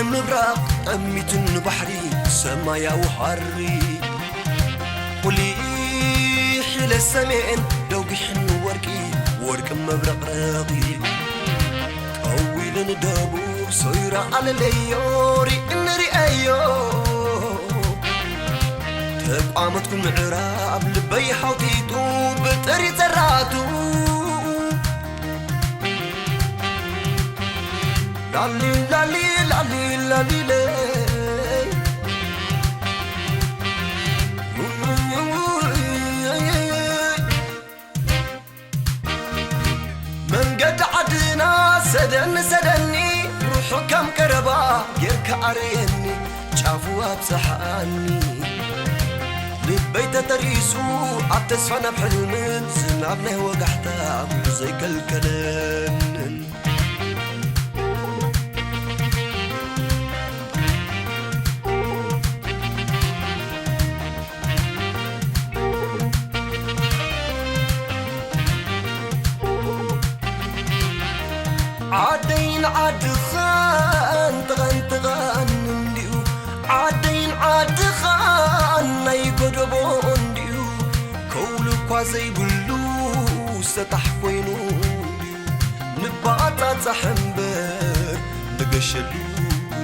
مبراق أميت بحري سمايا وحري قولي حيل السمين لو بيحن ورق مبرق راقي قوي لندابو صيرا على ليوري إنري أيو تقامتكم عراب لبي حوتيتو بطري زراتو لالي لالي لالي لالي لي من قد عدنا سدني روحو كم كربا يركع عريني شافوا بسحاني لبيت تريسو عالتسفنا بحلم زنابنا وقحتا زي كالكلام عادين عادخان تغان نديو عادين عادخان نايقربون ديو كولو كوازي بلو ستحكوينو نبعتا تحنبر نقشلو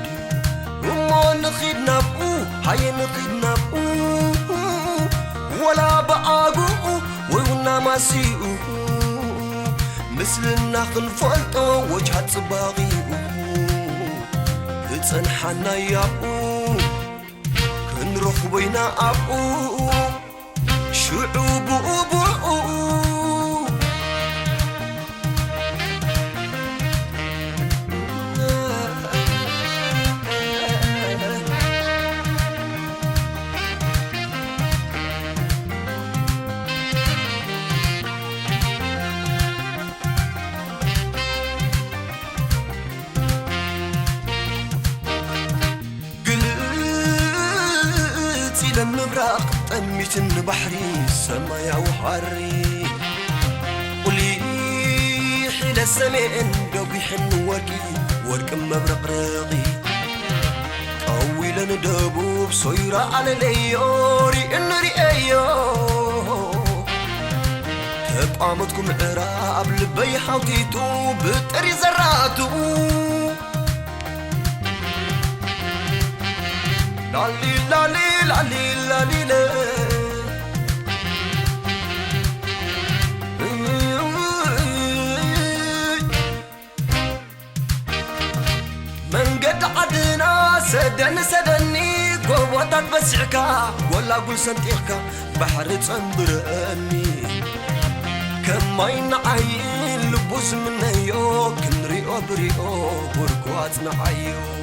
ديو وما نخيدنا بو هاي نخيدنا بو ولا بقاقو ويونا ماسيو مثلنا خنفلطو وجهات صباغي تنحنا يابو كنروح بينا أبو شعوب أبو مبراق أميت بحري سمايا وحري قولي حيل السمين لو بيحن ورق مبرق راقي قوي لندابو بصيرا على ليوري إنري أيو تقامتكم عراب لبي حوتيتو بطري زراتو لالي لالي لالي لالي لالي من قد عدنا سدني قوتك بسعكا ولا قول سنتيخكا بحر تصنبرني كما ينعين لبوس منيو كنريو بريو وركوات نعيو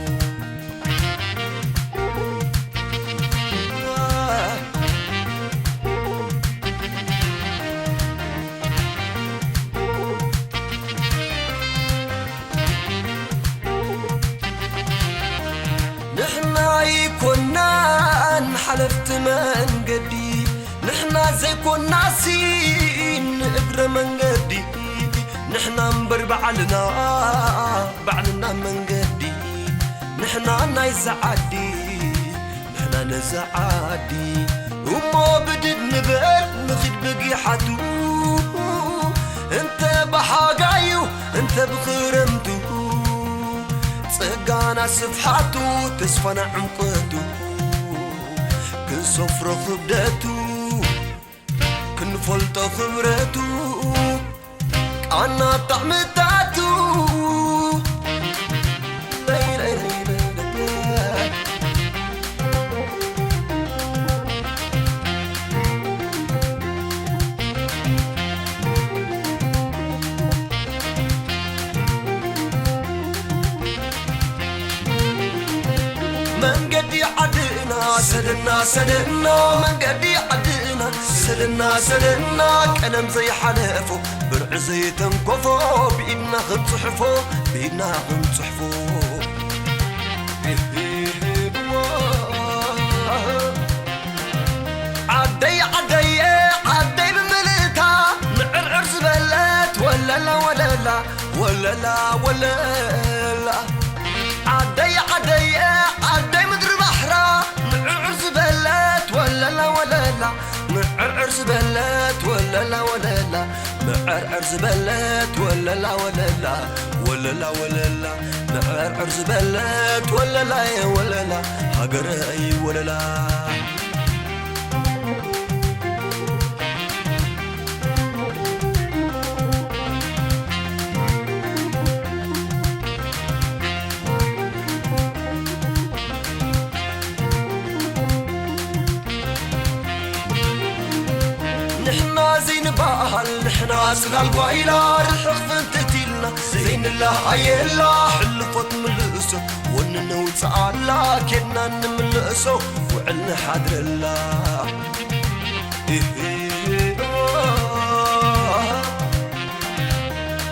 نحنا يكونا انحلفت من قدي نحنا زي كنا سين اقرا من قدي نحنا مبر بعلنا من قدي نحنا نايز عادي نحنا نزعادي وما بدد نبال نخد بقيحتو انت بحاقايو انت بخرمتو صقانا صفحاتو تسفنا عمقتو كن صفر خبدتو كن فلت خبرتو أنا طعمتاتو من قدي عدنا سدنا من قدي عدنا سدنا كلام زي حلفو برع زي تنكفو بإنا غنصحفو عدي بملتا نعرعر زبلت ولا لا عدي معرعر زبلت وللا وللا معرعر زبلت وللا وللا وللا وللا معرعر زبلت وللا يا وللا هاجري وللا نحنا سغال بايلا رحق فانتتيلنا زين الله عيلا حلفت ملقسو وننو تعالى كنا نملقسو وعلنا حادر الله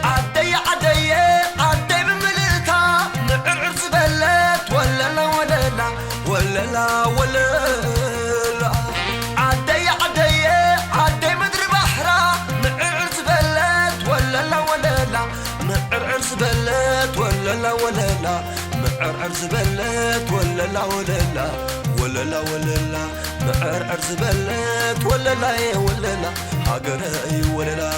عدي عدي عدي بملكا معرعر زبلت ولا لا ولا لا ولا لا ولا لا عدي عدي عدي مدري بحرا معرعر زبلت ولا لا ولا لا معرعر زبلت ولا لا ولا لا معرعر زبلت ولا لا ولا لا ولا لا ولا لا معرعر زبلت ولا لا ولا لا هاجري ولا لا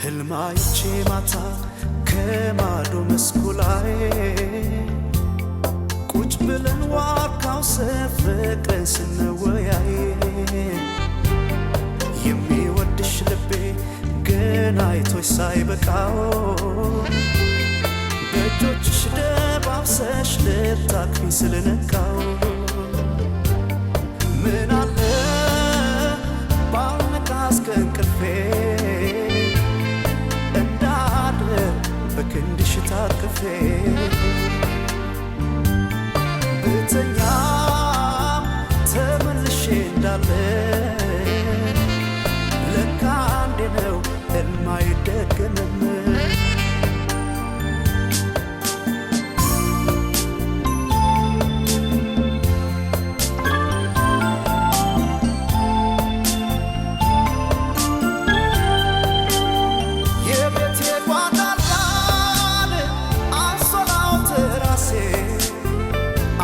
ህልማይቼ ማታ ከማዶ መስኩ ላይ ቁጭ ብለን ዋርካው ሰፍቀን ስንወያይ የሚወድሽ ልቤ ገና አይቶሽ ሳይበቃው በእጆችሽ ደባብሰሽ ልታቅፊኝ ስለነቃው ምን አለ ባልነቃስ ከእንቅልፌ በክንድሽ ታቅፌ ብተኛም ተመልሼ እንዳለ ለካ አንዴ ነው ሕልም አይደገምም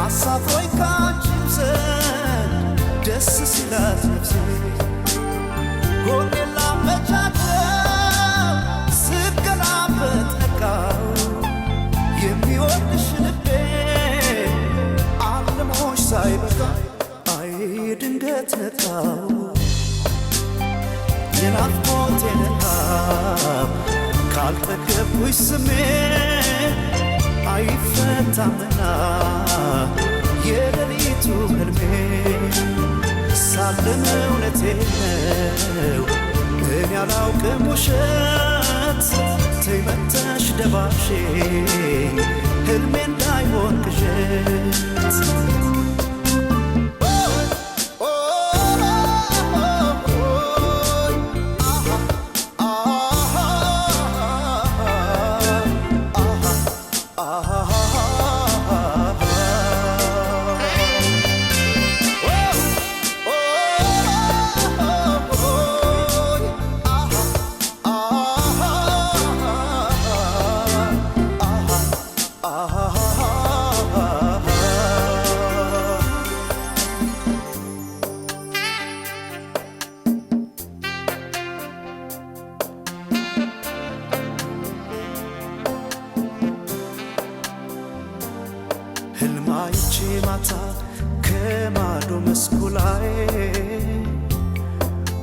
አሳፍሮኝ ካንቺም ዘንድ ደስ ሲላት ነፍሴ ጎኔን ላመቻቸው ስገላበጥ ነቃው የሚወድሽ ልቤ አልሞሽ ሳይበቃ አይ ድንገት ነቃው የናፍቆቴን ረሃብ ካልጠገብኩሽ ስሜ አይፈታምና የሌሊቱ ህልሜ ሳለም እውነቴ ነው እኔ አላውቅም ውሸት ተይመተሽ ደባሼ ህልሜ እንዳይሆን ቅዠት ህልማይቼ ማታ ከማዶ መስኩ ላይ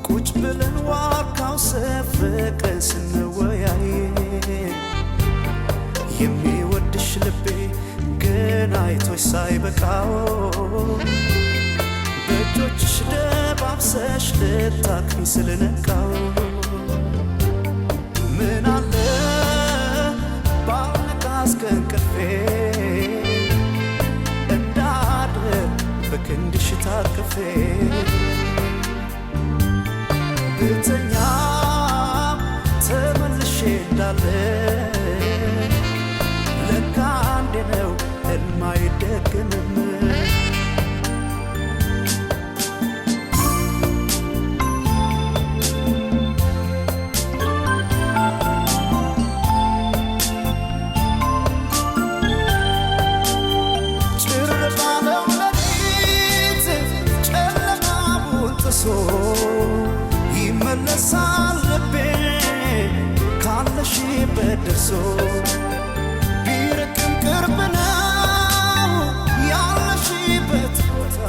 ቁጭ ብለን ዋርካው ሰፍቀን ስንወያይ የሚወድሽ ልቤ ገና አይቶሽ ሳይበቃው በእጆችሽ ደባብሰሽ ልታቅፊኝ ስለነቃው ምን አለ ባልነቃስ ከእንቅልፌ በክንድሽ ታቅፌ ብተኛም ተመልሼ እንዳለ ለካ አንዴ ነው ሕልም አይደገምም ይመለሳል ልቤ ካለሽበት ደርሶ ቢርቅም ቅርብ ነው ያለሽበት ቦታ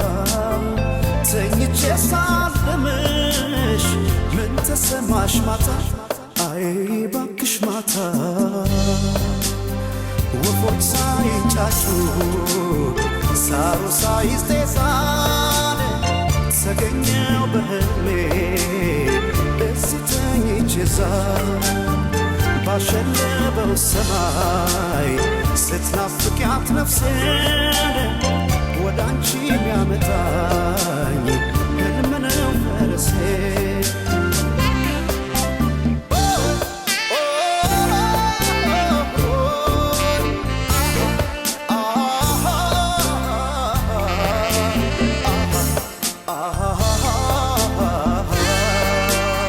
ተኝቼ ሳልምሽ ምን ተሰማሽ ማታ አይ ባክሽ ማታ ወፎች ሳይንጫጩ ሳሩ ሳይስቴሳን ተገኘው በህልሜ እዚህ ተኝቼ እዛ ባሸለበው ሰማይ ስትናፍቂያት ነፍሴን ወደ አንቺ የሚያመጣ